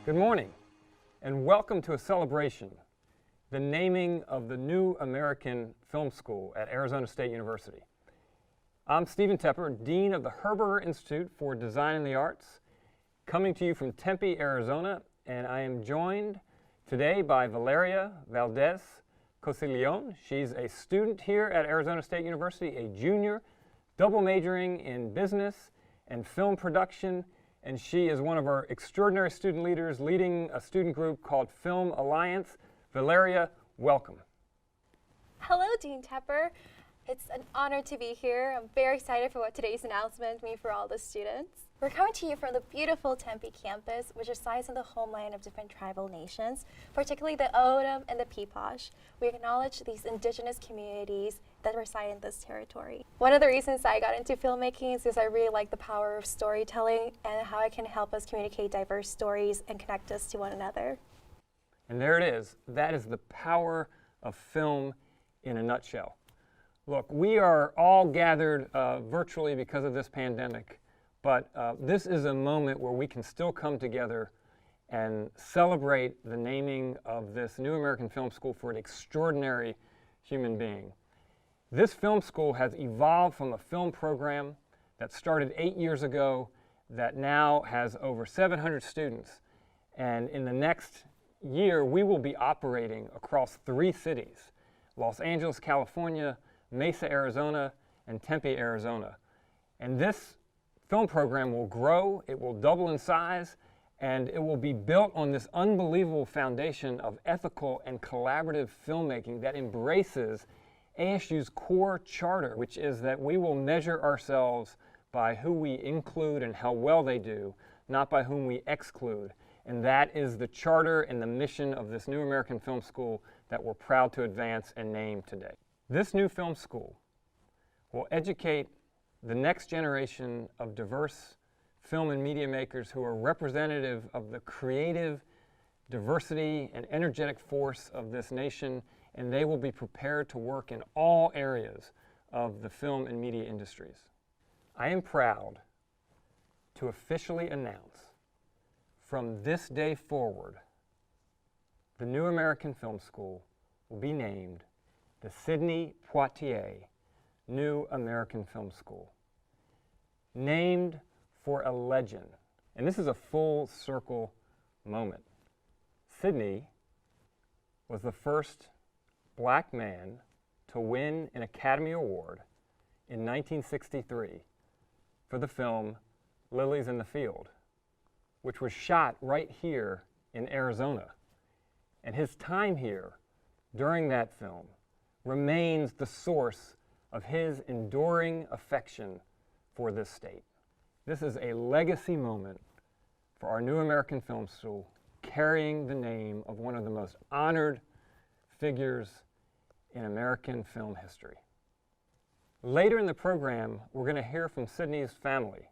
Good morning, and welcome to a celebration, the naming of the new American Film School at Arizona State University. I'm Stephen Tepper, Dean of the Herberger Institute for Design and the Arts, coming to you from Tempe, Arizona, and I am joined today by Valeria Valdez Cosilion. She's a student here at Arizona State University, a junior, double majoring in business and film production, and she is one of our extraordinary student leaders leading a student group called Film Alliance. Valeria, welcome. Hello, Dean Tepper. It's an honor to be here. I'm very excited for what today's announcement means for all the students. We're coming to you from the beautiful Tempe campus, which resides in the homeland of different tribal nations, particularly the O'odham and the Peepash. We acknowledge these indigenous communities that reside in this territory. One of the reasons I got into filmmaking is because I really like the power of storytelling and how it can help us communicate diverse stories and connect us to one another. And there it is. That is the power of film in a nutshell. Look, we are all gathered virtually because of this pandemic, but this is a moment where we can still come together and celebrate the naming of this new American Film School for an extraordinary human being. This film school has evolved from a film program that started 8 years ago that now has over 700 students. And in the next year, we will be operating across 3 cities, Los Angeles, California, Mesa, Arizona, and Tempe, Arizona. And this film program will grow, it will double in size, and it will be built on this unbelievable foundation of ethical and collaborative filmmaking that embraces ASU's core charter, which is that we will measure ourselves by who we include and how well they do, not by whom we exclude. And that is the charter and the mission of this new American Film School that we're proud to advance and name today. This new film school will educate the next generation of diverse film and media makers who are representative of the creative diversity and energetic force of this nation, and they will be prepared to work in all areas of the film and media industries. I am proud to officially announce from this day forward, the new American Film School will be named the Sidney Poitier New American Film School, named for a legend. And this is a full circle moment. Sidney was the first black man to win an Academy Award in 1963 for the film Lilies in the Field, which was shot right here in Arizona. And his time here during that film remains the source of his enduring affection for this state. This is a legacy moment for our new American Film School, carrying the name of one of the most honored figures in American film history. Later in the program, we're going to hear from Sidney's family,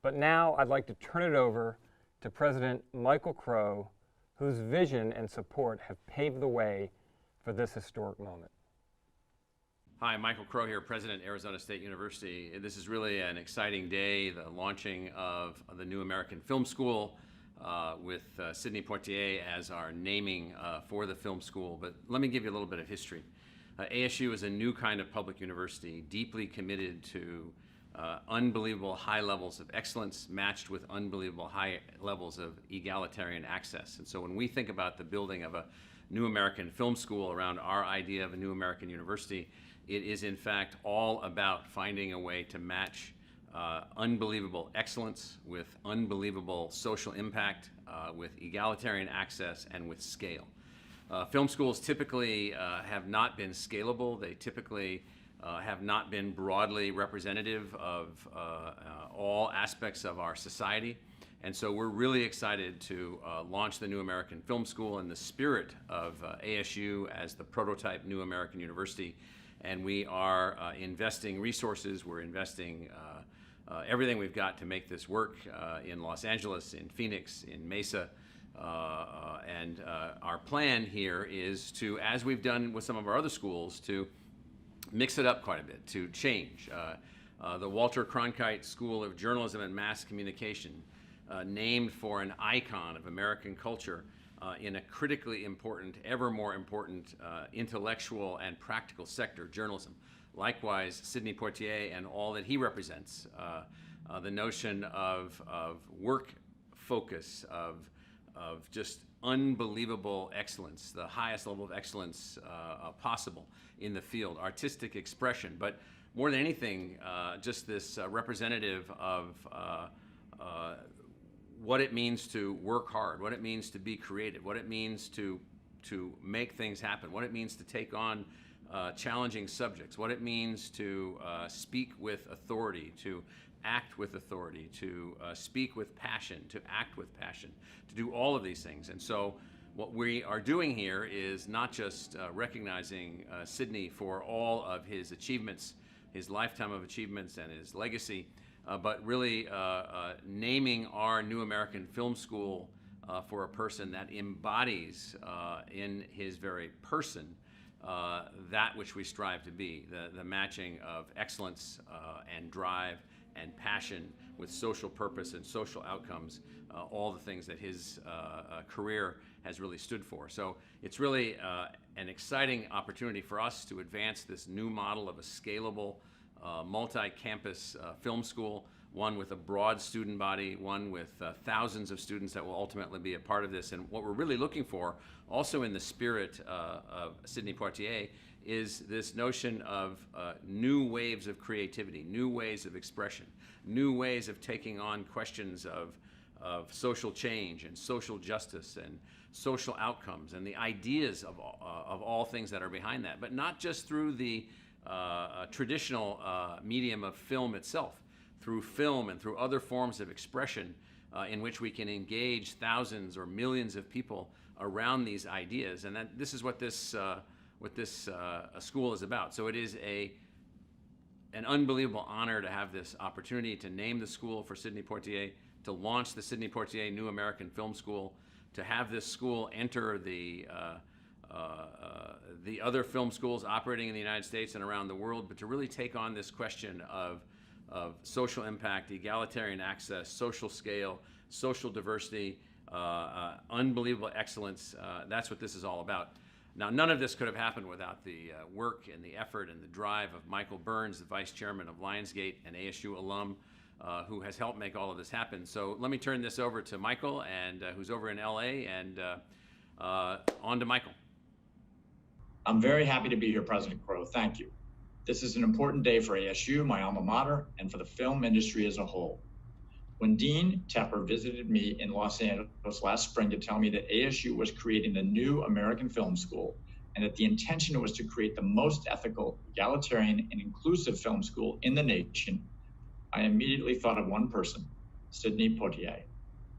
but now I'd like to turn it over to President Michael Crow, whose vision and support have paved the way for this historic moment. Hi, Michael Crow here, President, Arizona State University. This is really an exciting day, the launching of the new American Film School with Sidney Poitier as our naming for the film school. But let me give you a little bit of history. ASU is a new kind of public university, deeply committed to unbelievable high levels of excellence matched with unbelievable high levels of egalitarian access. And so when we think about the building of a new American Film School around our idea of a new American university, it is in fact all about finding a way to match unbelievable excellence with unbelievable social impact, with egalitarian access, and with scale. Film schools typically have not been scalable. They typically have not been broadly representative of all aspects of our society. And so we're really excited to launch the new American Film School in the spirit of ASU as the prototype new American university. And we are investing resources. We're investing everything we've got to make this work in Los Angeles, in Phoenix, in Mesa. And our plan here is to, as we've done with some of our other schools, to mix it up quite a bit, to change. The Walter Cronkite School of Journalism and Mass Communication named for an icon of American culture in a critically important, ever more important intellectual and practical sector, journalism. Likewise, Sidney Poitier and all that he represents, the notion of work focus, of just unbelievable excellence, the highest level of excellence possible in the field, artistic expression, but more than anything, just this representative of what it means to work hard, what it means to be creative, what it means to make things happen, what it means to take on challenging subjects, what it means to speak with authority, to act with authority, to speak with passion, to act with passion, to do all of these things. And so what we are doing here is not just recognizing Sidney for all of his achievements, his lifetime of achievements and his legacy, but really naming our New American Film School for a person that embodies in his very person that which we strive to be, the matching of excellence and drive and passion with social purpose and social outcomes, all the things that his career has really stood for. So it's really an exciting opportunity for us to advance this new model of a scalable, multi-campus film school, one with a broad student body, one with thousands of students that will ultimately be a part of this. And what we're really looking for, also in the spirit of Sidney Poitier, is this notion of new waves of creativity, new ways of expression, new ways of taking on questions of social change and social justice and social outcomes and the ideas of all things that are behind that, but not just through the traditional medium of film itself, through film and through other forms of expression in which we can engage thousands or millions of people around these ideas. And this is what this school is about. So it is an unbelievable honor to have this opportunity to name the school for Sidney Poitier, to launch the Sidney Poitier New American Film School, to have this school enter the other film schools operating in the United States and around the world, but to really take on this question of social impact, egalitarian access, social scale, social diversity, unbelievable excellence. That's what this is all about. Now, none of this could have happened without the work and the effort and the drive of Michael Burns, the vice chairman of Lionsgate, an ASU alum, who has helped make all of this happen. So let me turn this over to Michael, and who's over in LA, and on to Michael. I'm very happy to be here, President Crow. Thank you. This is an important day for ASU, my alma mater, and for the film industry as a whole. When Dean Tepper visited me in Los Angeles last spring to tell me that ASU was creating the New American Film School, and that the intention was to create the most ethical, egalitarian, and inclusive film school in the nation, I immediately thought of one person, Sidney Poitier.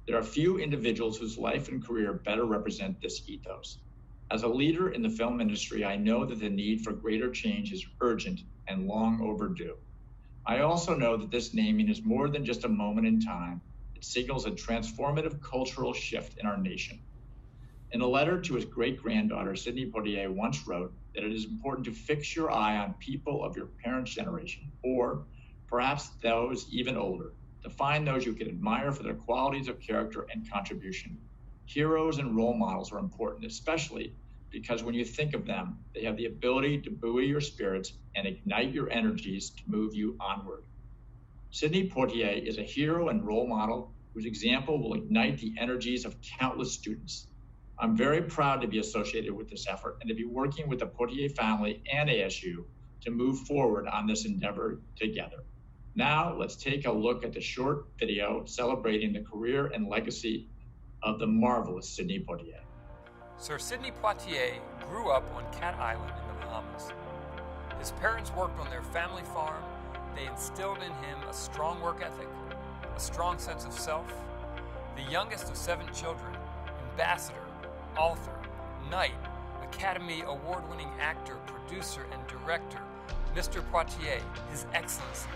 There are few individuals whose life and career better represent this ethos. As a leader in the film industry, I know that the need for greater change is urgent and long overdue. I also know that this naming is more than just a moment in time. It signals a transformative cultural shift in our nation. In a letter to his great-granddaughter, Sidney Poitier once wrote that it is important to fix your eye on people of your parents' generation, or perhaps those even older, to find those you can admire for their qualities of character and contribution. Heroes and role models are important, especially because when you think of them, they have the ability to buoy your spirits and ignite your energies to move you onward. Sidney Poitier is a hero and role model whose example will ignite the energies of countless students. I'm very proud to be associated with this effort and to be working with the Poitier family and ASU to move forward on this endeavor together. Now, let's take a look at the short video celebrating the career and legacy of the marvelous Sidney Poitier. Sir Sidney Poitier grew up on Cat Island in the Bahamas. His parents worked on their family farm. They instilled in him a strong work ethic, a strong sense of self. The youngest of 7 children, ambassador, author, knight, Academy Award-winning actor, producer, and director, Mr. Poitier, His Excellency,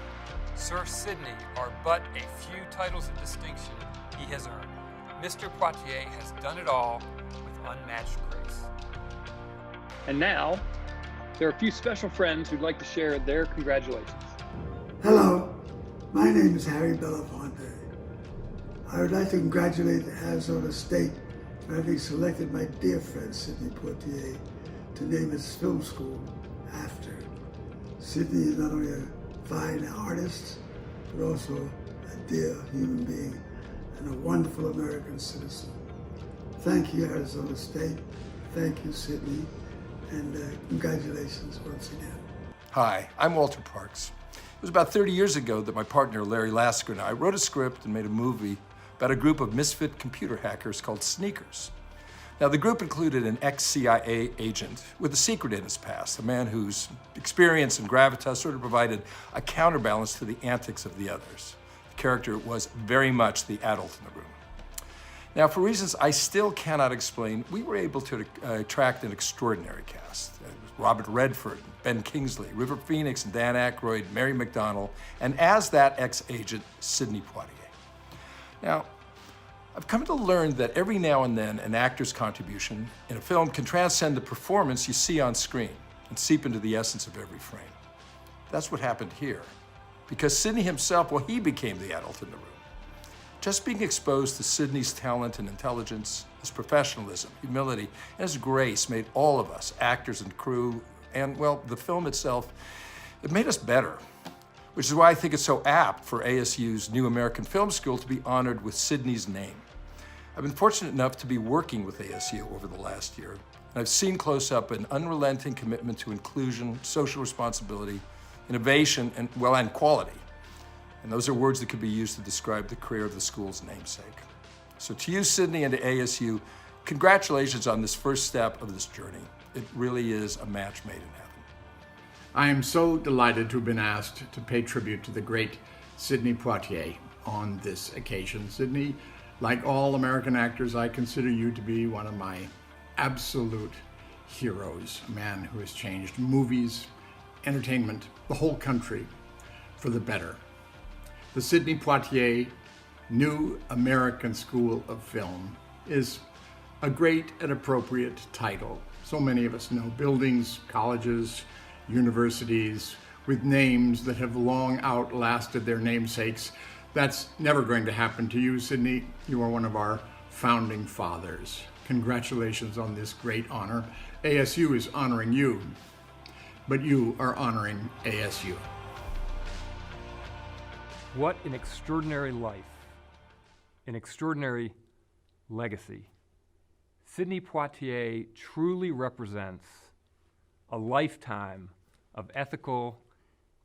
Sir Sidney are but a few titles of distinction he has earned. Mr. Poitier has done it all with unmatched grace. And now, there are a few special friends who'd like to share their congratulations. Hello, my name is Harry Belafonte. I would like to congratulate Arizona State for having selected my dear friend Sidney Poitier to name its film school after. Sidney is not only a fine artist, but also a dear human being and a wonderful American citizen. Thank you, Arizona State. Thank you, Sidney. And congratulations once again. Hi, I'm Walter Parks. It was about 30 years ago that my partner, Larry Lasker, and I wrote a script and made a movie about a group of misfit computer hackers called Sneakers. Now, the group included an ex-CIA agent with a secret in his past, a man whose experience and gravitas sort of provided a counterbalance to the antics of the others. The character was very much the adult in the room. Now, for reasons I still cannot explain, we were able to attract an extraordinary cast. Robert Redford, Ben Kingsley, River Phoenix and Dan Aykroyd, Mary McDonnell, and as that ex-agent, Sidney Poitier. Now, I've come to learn that every now and then an actor's contribution in a film can transcend the performance you see on screen and seep into the essence of every frame. That's what happened here. Because Sidney himself, well, he became the adult in the room. Just being exposed to Sidney's talent and intelligence, his professionalism, humility, and his grace made all of us, actors and crew, and, well, the film itself, it made us better. Which is why I think it's so apt for ASU's New American Film School to be honored with Sidney's name. I've been fortunate enough to be working with ASU over the last year, and I've seen close up an unrelenting commitment to inclusion, social responsibility, innovation, and, well, and quality. And those are words that could be used to describe the career of the school's namesake. So to you, Sidney, and to ASU, congratulations on this first step of this journey. It really is a match made in heaven. I am so delighted to have been asked to pay tribute to the great Sidney Poitier on this occasion. Sidney, like all American actors, I consider you to be one of my absolute heroes, a man who has changed movies, entertainment, the whole country for the better. The Sidney Poitier New American School of Film is a great and appropriate title. So many of us know buildings, colleges, universities with names that have long outlasted their namesakes. That's never going to happen to you, Sidney. You are one of our founding fathers. Congratulations on this great honor. ASU is honoring you, but you are honoring ASU. What an extraordinary life, an extraordinary legacy. Sidney Poitier truly represents a lifetime of ethical,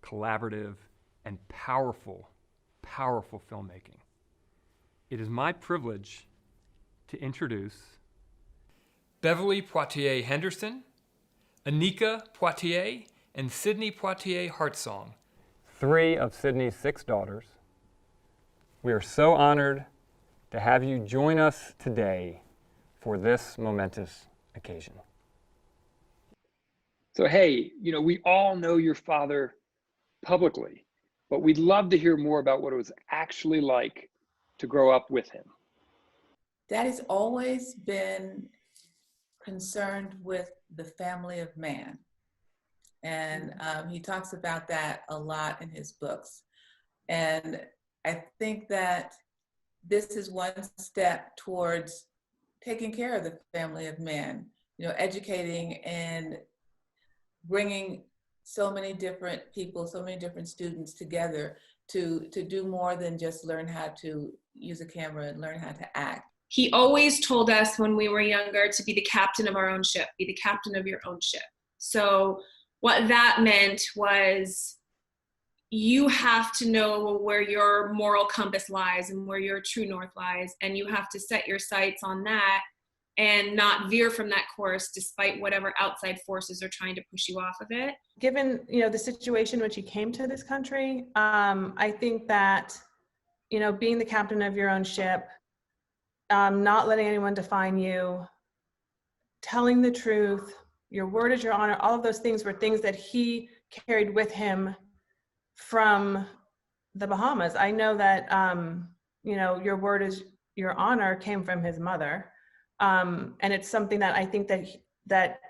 collaborative, and powerful filmmaking. It is my privilege to introduce Beverly Poitier Henderson, Anika Poitier, and Sidney Poitier Hartsong. 3 of Sidney's 6 daughters. We are so honored to have you join us today for this momentous occasion. So, hey, we all know your father publicly, but we'd love to hear more about what it was actually like to grow up with him. Daddy's always been concerned with the family of man. And he talks about that a lot in his books. And I think that this is one step towards taking care of the family of man, educating and bringing so many different people, so many different students together to do more than just learn how to use a camera and learn how to act. He always told us when we were younger to be the captain of our own ship, be the captain of your own ship. So what that meant was you have to know where your moral compass lies and where your true north lies, and you have to set your sights on that and not veer from that course despite whatever outside forces are trying to push you off of it. Given the situation in which he came to this country, I think that being the captain of your own ship, not letting anyone define you, telling the truth, your word is your honor, all of those things were things that he carried with him from the Bahamas. I know that your word is your honor came from his mother. And it's something that I think that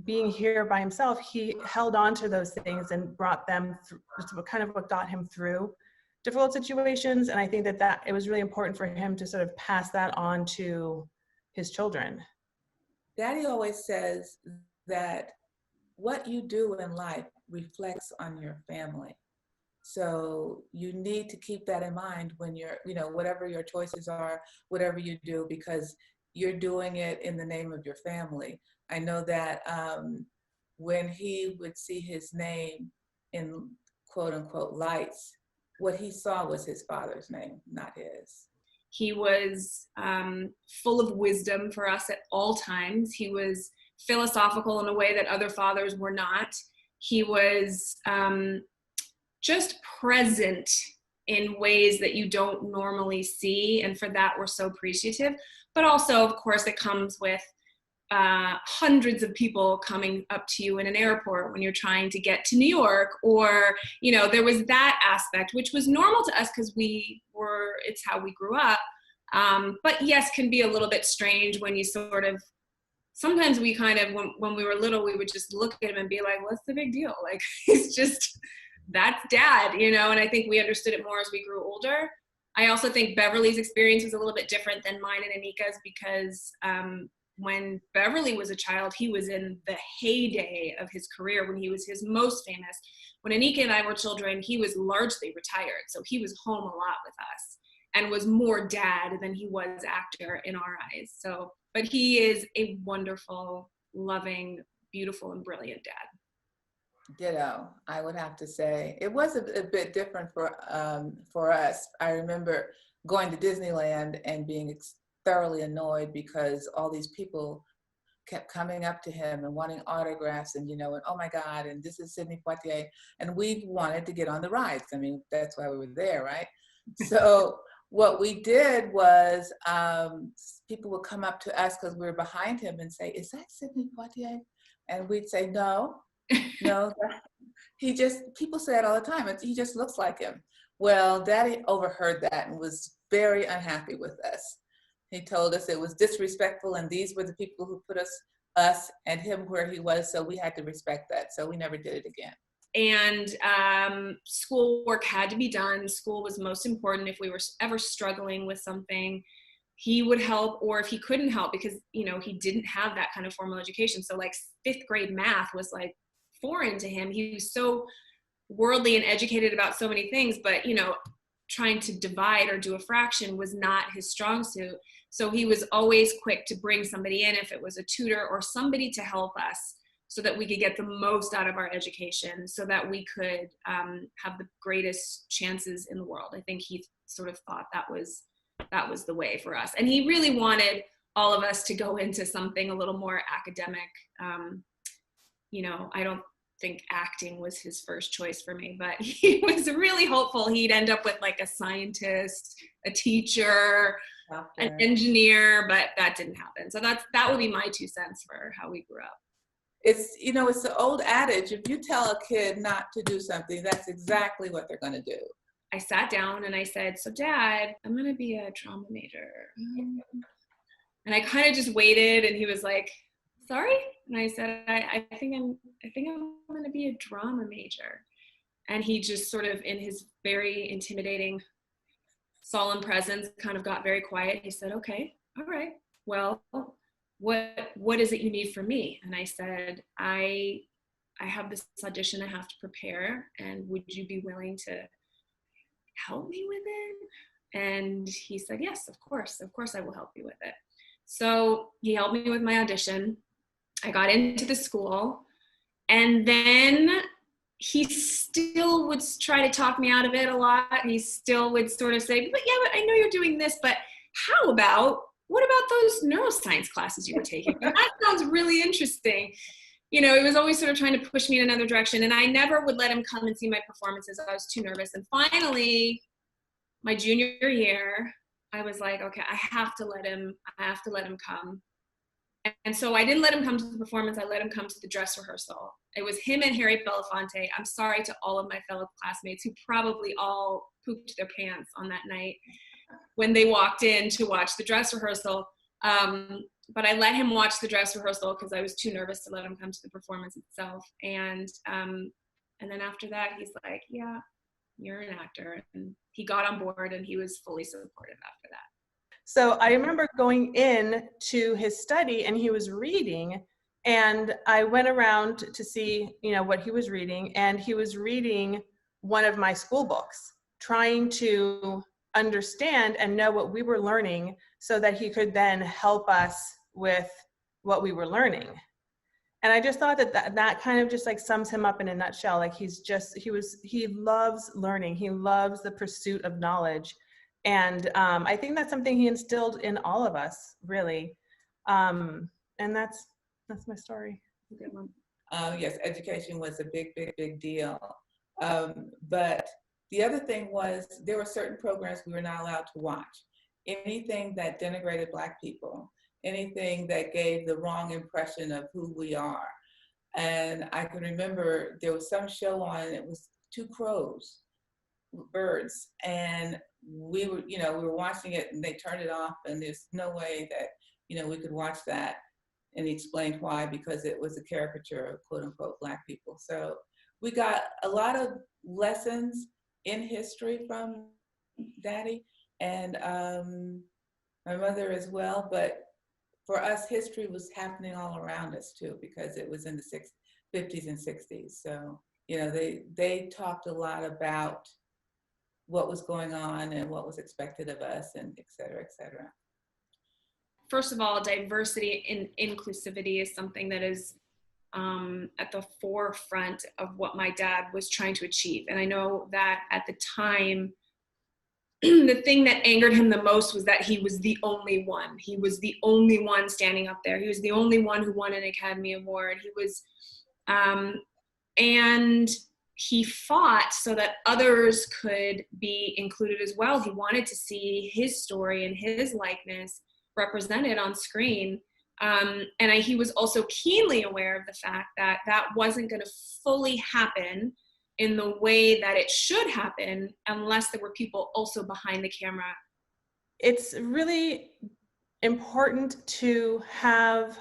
being here by himself, he held on to those things and brought them through. It's kind of what got him through. difficult situations. And I think that it was really important for him to sort of pass that on to his children. Daddy always says that what you do in life reflects on your family. So you need to keep that in mind when you're, whatever your choices are, whatever you do, because you're doing it in the name of your family. I know that when he would see his name in quote unquote lights, what he saw was his father's name, not his. He was full of wisdom for us at all times. He was philosophical in a way that other fathers were not. He was just present in ways that you don't normally see. And for that, we're so appreciative. But also, of course, it comes with hundreds of people coming up to you in an airport when you're trying to get to New York, or, there was that aspect, which was normal to us because it's how we grew up. But yes, can be a little bit strange when you sometimes we kind of, when we were little, we would just look at him and be like, what's the big deal? Like, he's just, that's dad, and I think we understood it more as we grew older. I also think Beverly's experience was a little bit different than mine and Anika's because when Beverly was a child, he was in the heyday of his career when he was his most famous. When Anika and I were children, he was largely retired. So he was home a lot with us and was more dad than he was actor in our eyes. But he is a wonderful, loving, beautiful, and brilliant dad. Ditto, I would have to say. It was a bit different for us. I remember going to Disneyland and being thoroughly annoyed because all these people kept coming up to him and wanting autographs and, and oh my God, and this is Sidney Poitier. And we wanted to get on the rides. I mean, that's why we were there, right? So what we did was people would come up to us because we were behind him and say, is that Sidney Poitier? And we'd say, no, people say it all the time. He just looks like him. Well, Daddy overheard that and was very unhappy with us. He told us it was disrespectful and these were the people who put us and him where he was, so we had to respect that. So we never did it again. And schoolwork had to be done. School was most important. If we were ever struggling with something, he would help, or if he couldn't help because, he didn't have that kind of formal education. So like 5th grade math was like foreign to him. He was so worldly and educated about so many things, but, trying to divide or do a fraction was not his strong suit. So he was always quick to bring somebody in, if it was a tutor or somebody to help us, so that we could get the most out of our education, so that we could have the greatest chances in the world. I think he sort of thought that was the way for us. And he really wanted all of us to go into something a little more academic. I don't think acting was his first choice for me, but he was really hopeful he'd end up with like a scientist, a teacher, an engineer, but that didn't happen. So that would be my 2 cents for how we grew up. It's, it's the old adage, if you tell a kid not to do something, that's exactly what they're going to do. I sat down and I said, so Dad, I'm going to be a drama major. And I kind of just waited and he was like, sorry? And I said, I think I'm going to be a drama major. And he just sort of, in his very intimidating, solemn presence, kind of got very quiet. He said, okay, all right, well, what is it you need from me? And I said, I have this audition I have to prepare, and would you be willing to help me with it? And he said, yes, of course I will help you with it. So he helped me with my audition. I got into the school, and then he still would try to talk me out of it a lot. He still would sort of say, but I know you're doing this, but what about those neuroscience classes you were taking? That sounds really interesting. He was always sort of trying to push me in another direction, and I never would let him come and see my performances. I was too nervous. And finally, my junior year, I was like, okay, I have to let him come. And so I didn't let him come to the performance. I let him come to the dress rehearsal. It was him and Harry Belafonte. I'm sorry to all of my fellow classmates who probably all pooped their pants on that night when they walked in to watch the dress rehearsal. But I let him watch the dress rehearsal because I was too nervous to let him come to the performance itself. And then after that, he's like, yeah, you're an actor. And he got on board and he was fully supportive after that. So I remember going in to his study and he was reading, and I went around to see, what he was reading, and he was reading one of my school books, trying to understand and know what we were learning so that he could then help us with what we were learning. And I just thought that kind of just like sums him up in a nutshell. Like he loves learning. He loves the pursuit of knowledge. And I think that's something he instilled in all of us, really. And that's my story. Good one. Yes, education was a big, big, big deal. But the other thing was there were certain programs we were not allowed to watch. Anything that denigrated Black people, anything that gave the wrong impression of who we are. And I can remember there was some show on, it was two birds, and we were watching it and they turned it off, and there's no way that, we could watch that. And he explained why, because it was a caricature of quote unquote Black people. So we got a lot of lessons in history from Daddy and my mother as well. But for us, history was happening all around us too, because it was in the 50s and 60s. So, they talked a lot about what was going on and what was expected of us, and et cetera, et cetera. First of all, diversity and inclusivity is something that is at the forefront of what my dad was trying to achieve. And I know that at the time, the thing that angered him the most was that he was the only one. He was the only one standing up there. He was the only one who won an Academy Award. He was, and he fought so that others could be included as well. He wanted to see his story and his likeness represented on screen. And he was also keenly aware of the fact that that wasn't going to fully happen in the way that it should happen unless there were people also behind the camera. It's really important to have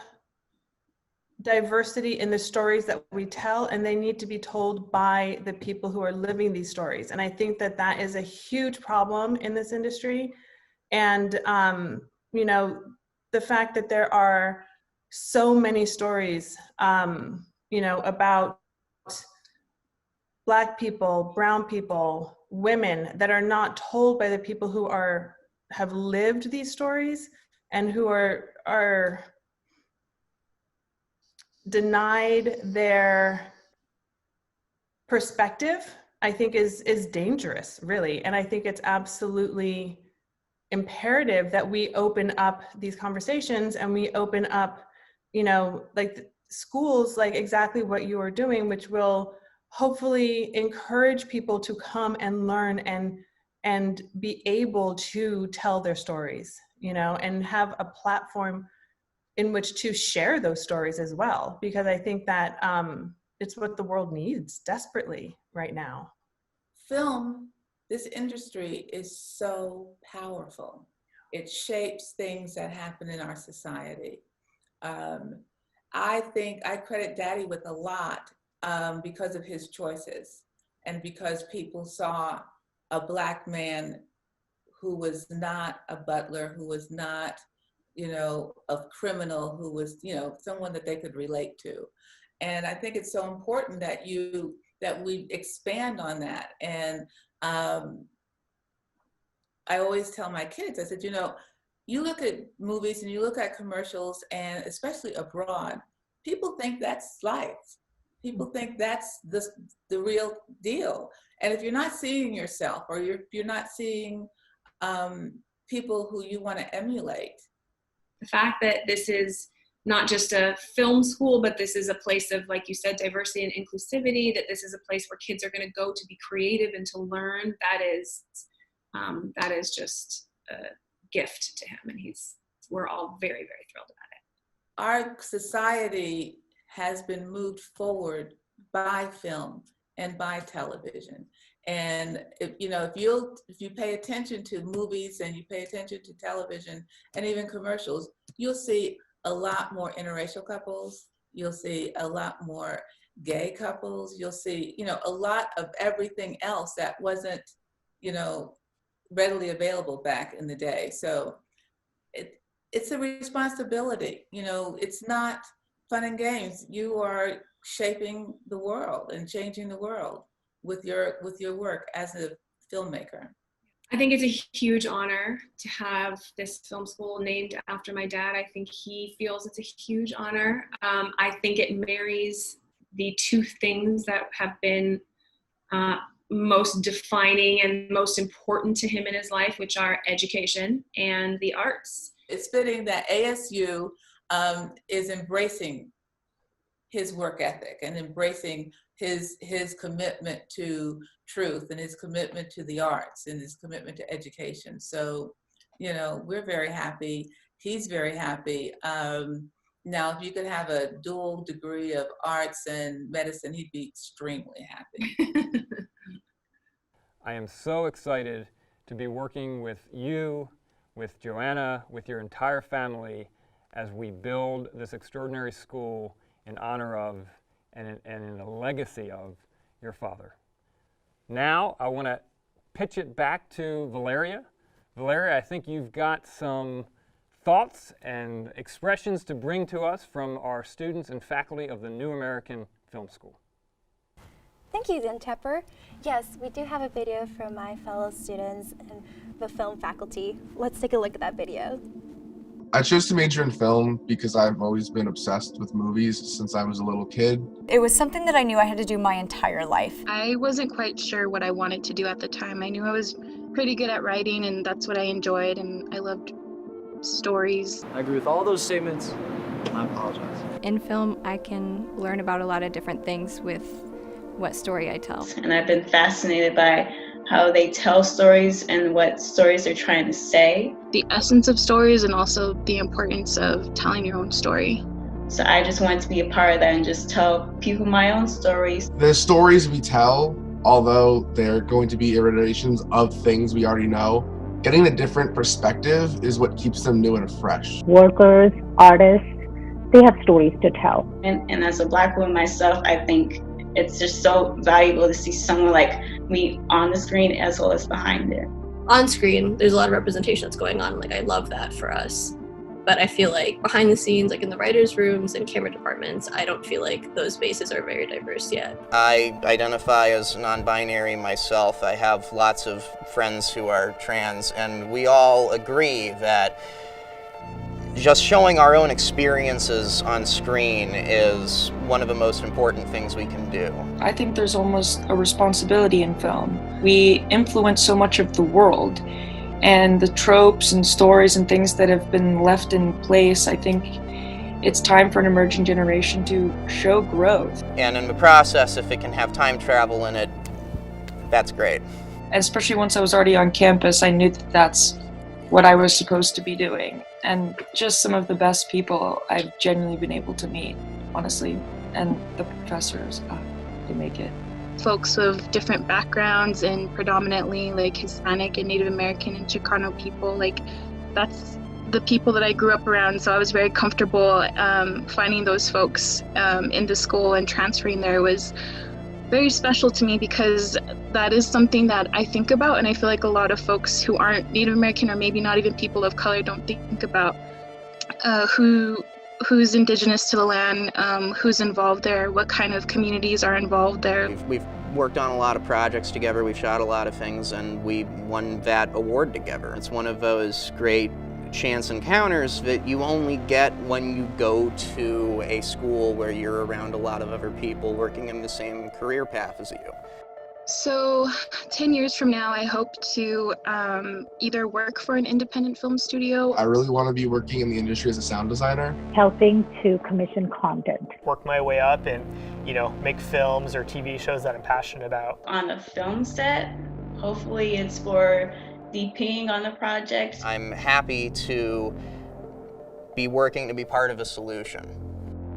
diversity in the stories that we tell, and they need to be told by the people who are living these stories. And I think that that is a huge problem in this industry. And, the fact that there are so many stories, about Black people, brown people, women that are not told by the people who have lived these stories and who are denied their perspective, I think is dangerous, really. And I think it's absolutely imperative that we open up these conversations and we open up, like schools, like exactly what you are doing, which will hopefully encourage people to come and learn and be able to tell their stories, and have a platform in which to share those stories as well, because I think that it's what the world needs desperately right now. Film, this industry is so powerful. It shapes things that happen in our society. I think I credit Daddy with a lot because of his choices, and because people saw a Black man who was not a butler, who was not, a criminal, who was, someone that they could relate to. And I think it's so important that we expand on that. And I always tell my kids, I said, you look at movies and you look at commercials, and especially abroad, people think that's life. People think that's the real deal. And if you're not seeing yourself, or you're not seeing people who you want to emulate. The fact that this is not just a film school, but this is a place of, like you said, diversity and inclusivity, that this is a place where kids are going to go to be creative and to learn, that is just a gift to him. And we're all very, very thrilled about it. Our society has been moved forward by film and by television. And if you pay attention to movies and you pay attention to television and even commercials, you'll see a lot more interracial couples. You'll see a lot more gay couples, you'll see, a lot of everything else that wasn't, readily available back in the day. So it's a responsibility, it's not fun and games. You are shaping the world and changing the world with your work as a filmmaker. I think it's a huge honor to have this film school named after my dad. I think he feels it's a huge honor. I think it marries the two things that have been most defining and most important to him in his life, which are education and the arts. It's fitting that ASU is embracing his work ethic and embracing his commitment to truth and his commitment to the arts and his commitment to education. So, we're very happy. He's very happy. Now, if you could have a dual degree of arts and medicine, he'd be extremely happy. I am so excited to be working with you, with Joanna, with your entire family as we build this extraordinary school in honor of and in the legacy of your father. Now, I want to pitch it back to Valeria. Valeria, I think you've got some thoughts and expressions to bring to us from our students and faculty of the New American Film School. Thank you, Dean Tepper. Yes, we do have a video from my fellow students and the film faculty. Let's take a look at that video. I chose to major in film because I've always been obsessed with movies since I was a little kid. It was something that I knew I had to do my entire life. I wasn't quite sure what I wanted to do at the time. I knew I was pretty good at writing and that's what I enjoyed, and I loved stories. I agree with all those statements. I apologize. In film, I can learn about a lot of different things with what story I tell. And I've been fascinated by how they tell stories and what stories they're trying to say. The essence of stories and also the importance of telling your own story. So I just wanted to be a part of that and just tell people my own stories. The stories we tell, although they're going to be iterations of things we already know, getting a different perspective is what keeps them new and fresh. Workers, artists, they have stories to tell. And as a Black woman myself, I think it's just so valuable to see someone like me on the screen as well as behind it. On screen, there's a lot of representation that's going on. Like, I love that for us. But I feel like behind the scenes, like in the writers' rooms and camera departments, I don't feel like those spaces are very diverse yet. I identify as non-binary myself. I have lots of friends who are trans, and we all agree that just showing our own experiences on screen is one of the most important things we can do. I think there's almost a responsibility in film. We influence so much of the world, and the tropes and stories and things that have been left in place, I think it's time for an emerging generation to show growth. And in the process, if it can have time travel in it, that's great. And especially once I was already on campus, I knew that that's what I was supposed to be doing. And just some of the best people I've genuinely been able to meet, honestly. And the professors, they make it. Folks of different backgrounds and predominantly like Hispanic and Native American and Chicano people, like that's the people that I grew up around. So I was very comfortable finding those folks in the school, and transferring there was very special to me because that is something that I think about, and I feel like a lot of folks who aren't Native American or maybe not even people of color don't think about who's indigenous to the land, who's involved there, what kind of communities are involved there. We've worked on a lot of projects together, we've shot a lot of things, and we won that award together. It's one of those great chance encounters that you only get when you go to a school where you're around a lot of other people working in the same career path as you. So 10 years from now, I hope to either work for an independent film studio. I really want to be working in the industry as a sound designer. Helping to commission content. Work my way up and, make films or TV shows that I'm passionate about. On a film set, hopefully it's for DPing on the project. I'm happy to be working to be part of a solution.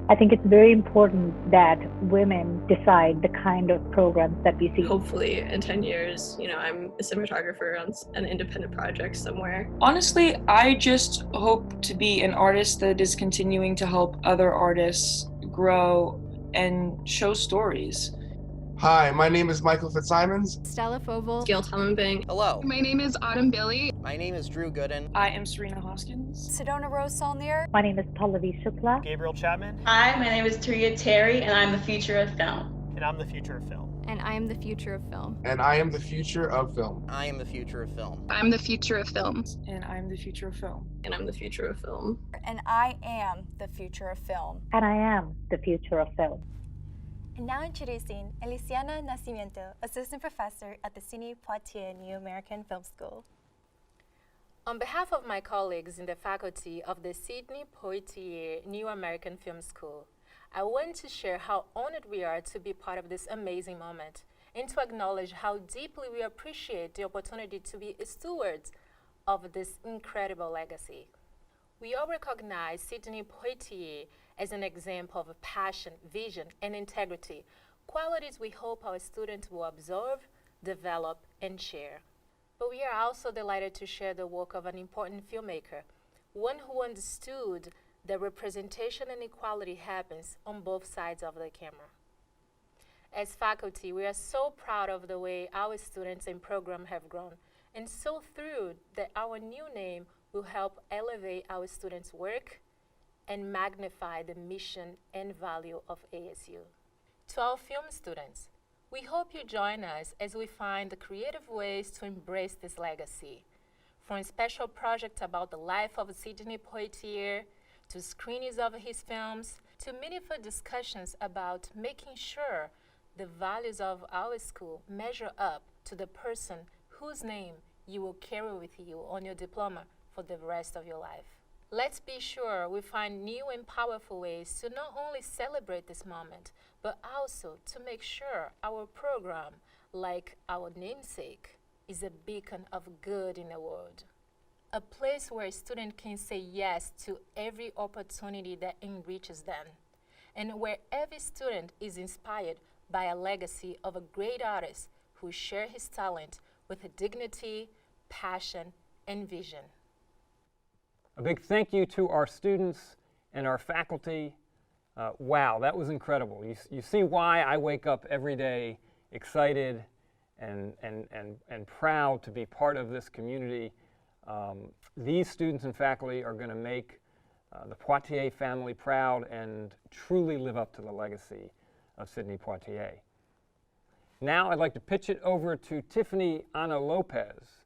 I think it's very important that women decide the kind of programs that we see. Hopefully in 10 years, I'm a cinematographer on an independent project somewhere. Honestly, I just hope to be an artist that is continuing to help other artists grow and show stories. Hi, my name is Michael Fitzsimons. Stella Fovel. Gail Tommenbing. Hello. My name is Autumn Bailey. My name is Drew Gooden. I am Serena Hoskins. Sedona Rose Saulnier. My name is Pallavi Shukla. Gabriel Chapman. Hi, my name is Taria Terry, and I'm the future of film. And I'm the future of film. And I am the future of film. And I am the future of film. I am the future of film. I'm the future of film. And I'm the future of film. And I'm the future of film. And I am the future of film. And I am the future of film. And now introducing Elisiana Nacimiento, Assistant Professor at the Sidney Poitier New American Film School. On behalf of my colleagues in the faculty of the Sidney Poitier New American Film School, I want to share how honored we are to be part of this amazing moment and to acknowledge how deeply we appreciate the opportunity to be stewards of this incredible legacy. We all recognize Sidney Poitier as an example of passion, vision, and integrity, qualities we hope our students will observe, develop, and share. But we are also delighted to share the work of an important filmmaker, one who understood that representation and equality happens on both sides of the camera. As faculty, we are so proud of the way our students and program have grown, and so thrilled that our new name will help elevate our students' work and magnify the mission and value of ASU. To our film students, we hope you join us as we find the creative ways to embrace this legacy. From special projects about the life of Sidney Poitier, to screenings of his films, to meaningful discussions about making sure the values of our school measure up to the person whose name you will carry with you on your diploma for the rest of your life. Let's be sure we find new and powerful ways to not only celebrate this moment, but also to make sure our program, like our namesake, is a beacon of good in the world. A place where a student can say yes to every opportunity that enriches them, and where every student is inspired by a legacy of a great artist who shared his talent with dignity, passion, and vision. A big thank you to our students and our faculty. Wow, that was incredible. You see why I wake up every day excited and proud to be part of this community. These students and faculty are going to make the Poitier family proud and truly live up to the legacy of Sidney Poitier. Now I'd like to pitch it over to Tiffany Ana Lopez,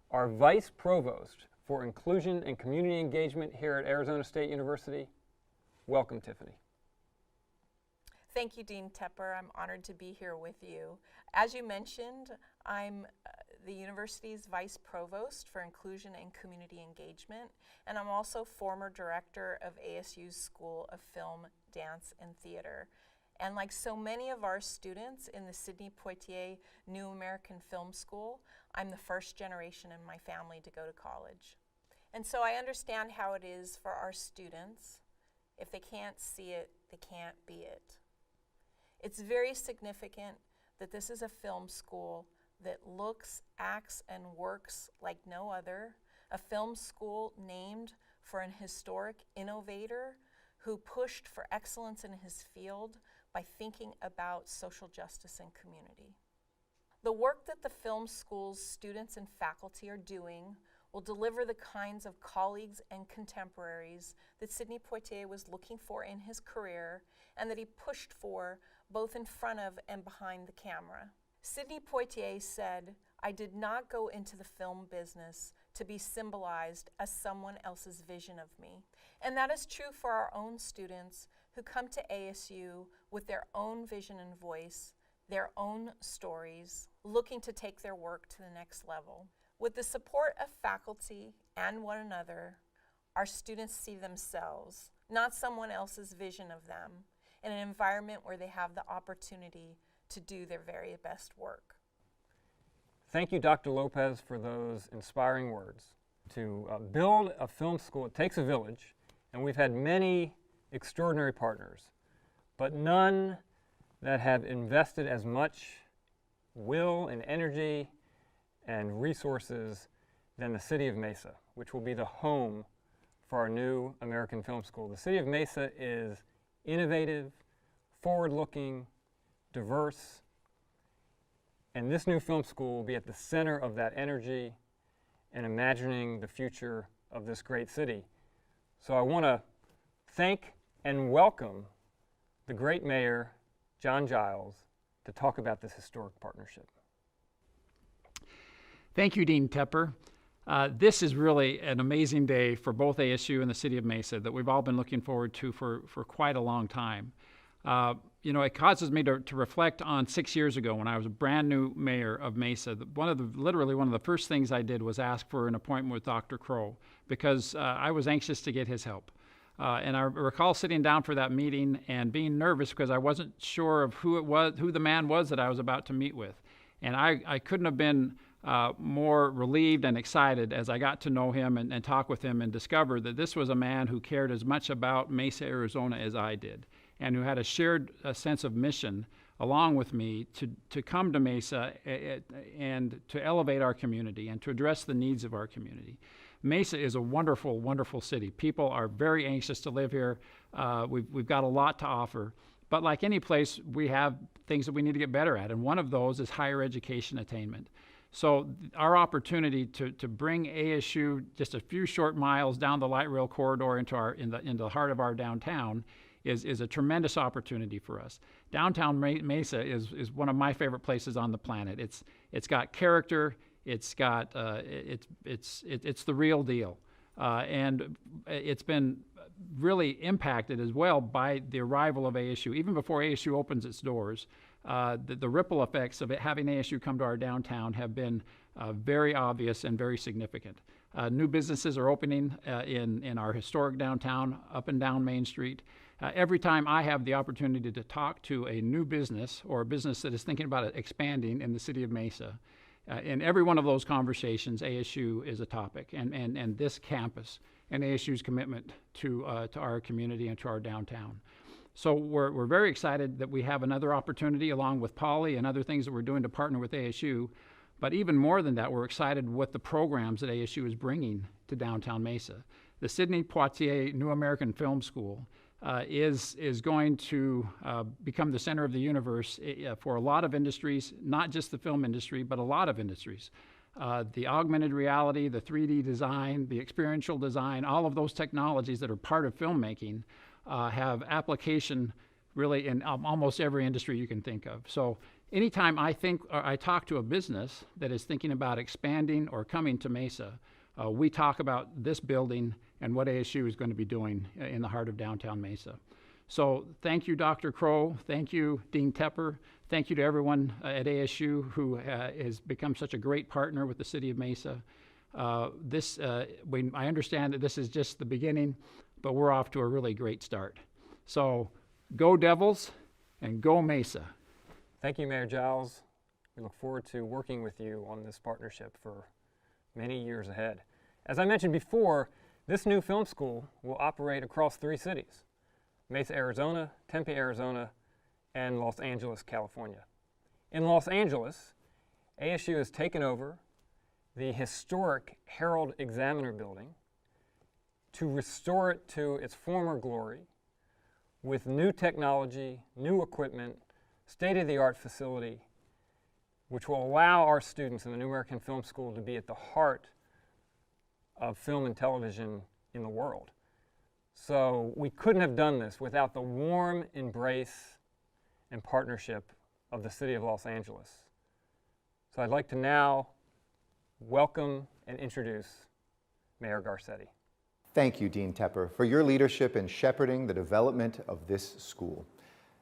our Vice Provost for Inclusion and Community Engagement here at Arizona State University. Welcome, Tiffany. Thank you, Dean Tepper. I'm honored to be here with you. As you mentioned, I'm the university's Vice Provost for Inclusion and Community Engagement, and I'm also former director of ASU's School of Film, Dance, and Theater. And like so many of our students in the Sidney Poitier New American Film School, I'm the first generation in my family to go to college. And so I understand how it is for our students. If they can't see it, they can't be it. It's very significant that this is a film school that looks, acts, and works like no other, a film school named for an historic innovator who pushed for excellence in his field by thinking about social justice and community. The work that the film school's students and faculty are doing will deliver the kinds of colleagues and contemporaries that Sidney Poitier was looking for in his career and that he pushed for both in front of and behind the camera. Sidney Poitier said, "I did not go into the film business to be symbolized as someone else's vision of me." And that is true for our own students who come to ASU with their own vision and voice, their own stories, looking to take their work to the next level. With the support of faculty and one another, our students see themselves, not someone else's vision of them, in an environment where they have the opportunity to do their very best work. Thank you, Dr. Lopez, for those inspiring words. To build a film school, it takes a village, and we've had many extraordinary partners, but none that have invested as much will and energy and resources than the City of Mesa, which will be the home for our new American Film School. The City of Mesa is innovative, forward-looking, diverse, and this new film school will be at the center of that energy and imagining the future of this great city. So I want to thank and welcome the great mayor, John Giles, to talk about this historic partnership. Thank you, Dean Tepper. This is really an amazing day for both ASU and the city of Mesa that we've all been looking forward to for quite a long time. It causes me to reflect on 6 years ago when I was a brand new mayor of Mesa. Literally one of the first things I did was ask for an appointment with Dr. Crow because I was anxious to get his help. And I recall sitting down for that meeting and being nervous because I wasn't sure of who the man was that I was about to meet with. And I couldn't have been more relieved and excited as I got to know him and talk with him and discover that this was a man who cared as much about Mesa, Arizona as I did, and who had a shared sense of mission along with me to come to Mesa and to elevate our community and to address the needs of our community. Mesa is a wonderful, wonderful city. People are very anxious to live here. We've got a lot to offer. But like any place, we have things that we need to get better at, and one of those is higher education attainment. So our opportunity to bring ASU just a few short miles down the light rail corridor into the heart of our downtown is a tremendous opportunity for us. Downtown Mesa is one of my favorite places on the planet. It's got character. It's got it's the real deal, and it's been really impacted as well by the arrival of ASU. Even before ASU opens its doors, the ripple effects of having ASU come to our downtown have been very obvious and very significant. New businesses are opening in our historic downtown, up and down Main Street. Every time I have the opportunity to talk to a new business or a business that is thinking about expanding in the city of Mesa, in every one of those conversations, ASU is a topic, and this campus and ASU's commitment to our community and to our downtown. So we're very excited that we have another opportunity along with Poly and other things that we're doing to partner with ASU. But even more than that, we're excited with the programs that ASU is bringing to downtown Mesa. The Sidney Poitier New American Film School is going to become the center of the universe for a lot of industries, not just the film industry, but a lot of industries. The augmented reality, the 3D design, the experiential design, all of those technologies that are part of filmmaking have application really in almost every industry you can think of. So anytime I talk to a business that is thinking about expanding or coming to Mesa, we talk about this building and what ASU is going to be doing in the heart of downtown Mesa. So thank you, Dr. Crow. Thank you, Dean Tepper. Thank you to everyone at ASU who has become such a great partner with the city of Mesa. I understand that this is just the beginning, but we're off to a really great start. So go Devils and go Mesa. Thank you, Mayor Giles. We look forward to working with you on this partnership for many years ahead. As I mentioned before, this new film school will operate across 3 cities: Mesa, Arizona, Tempe, Arizona, and Los Angeles, California. In Los Angeles, ASU has taken over the historic Herald Examiner building to restore it to its former glory with new technology, new equipment, state-of-the-art facility, which will allow our students in the New American Film School to be at the heart of film and television in the world. So we couldn't have done this without the warm embrace and partnership of the city of Los Angeles. So I'd like to now welcome and introduce Mayor Garcetti. Thank you, Dean Tepper, for your leadership in shepherding the development of this school.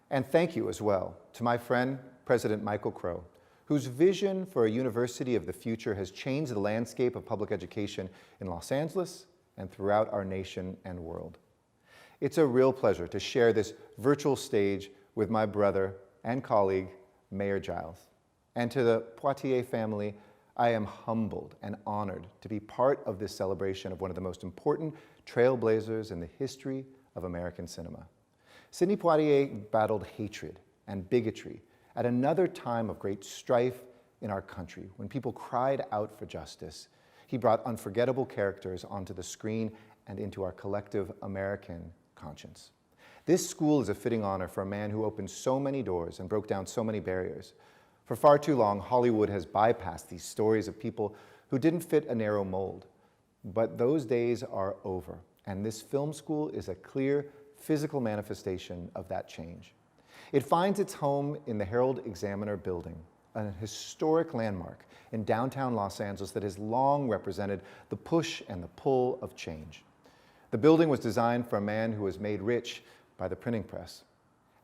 And thank you as well to my friend, President Michael Crow, whose vision for a university of the future has changed the landscape of public education in Los Angeles and throughout our nation and world. It's a real pleasure to share this virtual stage with my brother and colleague, Mayor Giles. And to the Poitier family, I am humbled and honored to be part of this celebration of one of the most important trailblazers in the history of American cinema. Sidney Poitier battled hatred and bigotry at another time of great strife in our country, when people cried out for justice. He brought unforgettable characters onto the screen and into our collective American conscience. This school is a fitting honor for a man who opened so many doors and broke down so many barriers. For far too long, Hollywood has bypassed these stories of people who didn't fit a narrow mold. But those days are over, and this film school is a clear physical manifestation of that change. It finds its home in the Herald-Examiner building, a historic landmark in downtown Los Angeles that has long represented the push and the pull of change. The building was designed for a man who was made rich by the printing press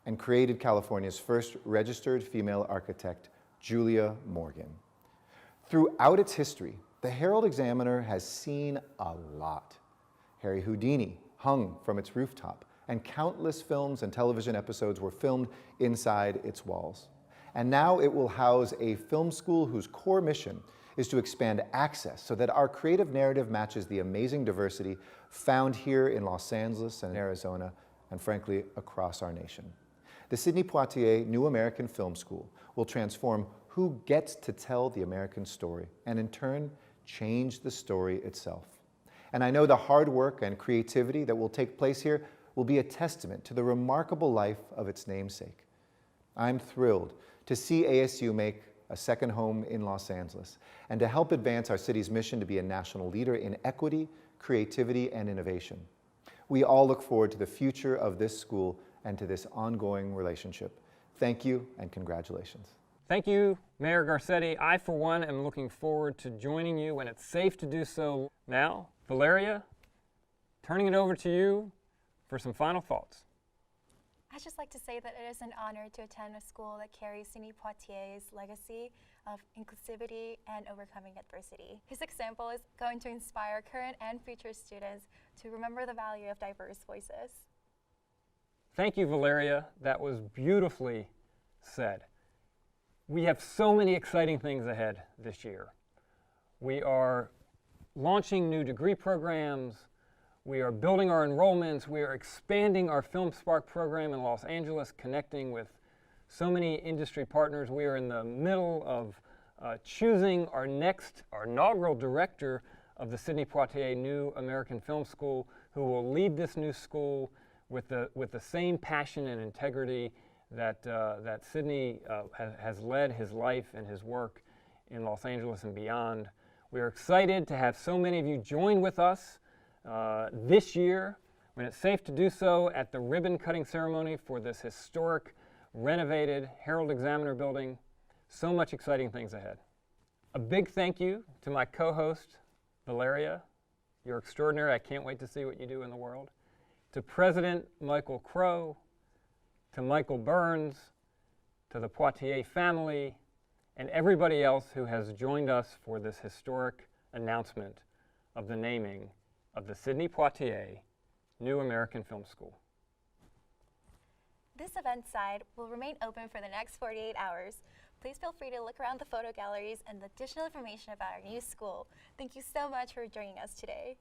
and created California's first registered female architect, Julia Morgan. Throughout its history, the Herald-Examiner has seen a lot. Harry Houdini hung from its rooftop, and countless films and television episodes were filmed inside its walls. And now it will house a film school whose core mission is to expand access so that our creative narrative matches the amazing diversity found here in Los Angeles and Arizona, and frankly, across our nation. The Sidney Poitier New American Film School will transform who gets to tell the American story, and in turn, change the story itself. And I know the hard work and creativity that will take place here will be a testament to the remarkable life of its namesake. I'm thrilled to see ASU make a second home in Los Angeles and to help advance our city's mission to be a national leader in equity, creativity, and innovation. We all look forward to the future of this school and to this ongoing relationship. Thank you and congratulations. Thank you, Mayor Garcetti. I, for one, am looking forward to joining you when it's safe to do so. Now, Valeria, turning it over to you for some final thoughts. I'd just like to say that it is an honor to attend a school that carries Sidney Poitier's legacy of inclusivity and overcoming adversity. His example is going to inspire current and future students to remember the value of diverse voices. Thank you, Valeria. That was beautifully said. We have so many exciting things ahead this year. We are launching new degree programs. We are building our enrollments. We are expanding our Film Spark program in Los Angeles, connecting with so many industry partners. We are in the middle of choosing our inaugural director of the Sidney Poitier New American Film School, who will lead this new school with the same passion and integrity that Sidney has led his life and his work in Los Angeles and beyond. We are excited to have so many of you join with us this year, when it's safe to do so, at the ribbon cutting ceremony for this historic, renovated Herald-Examiner building. So much exciting things ahead. A big thank you to my co-host, Valeria. You're extraordinary. I can't wait to see what you do in the world. To President Michael Crow, to Michael Burns, to the Poitier family, and everybody else who has joined us for this historic announcement of the naming of the Sidney Poitier New American Film School. This event side will remain open for the next 48 hours. Please feel free to look around the photo galleries and additional information about our new school. Thank you so much for joining us today.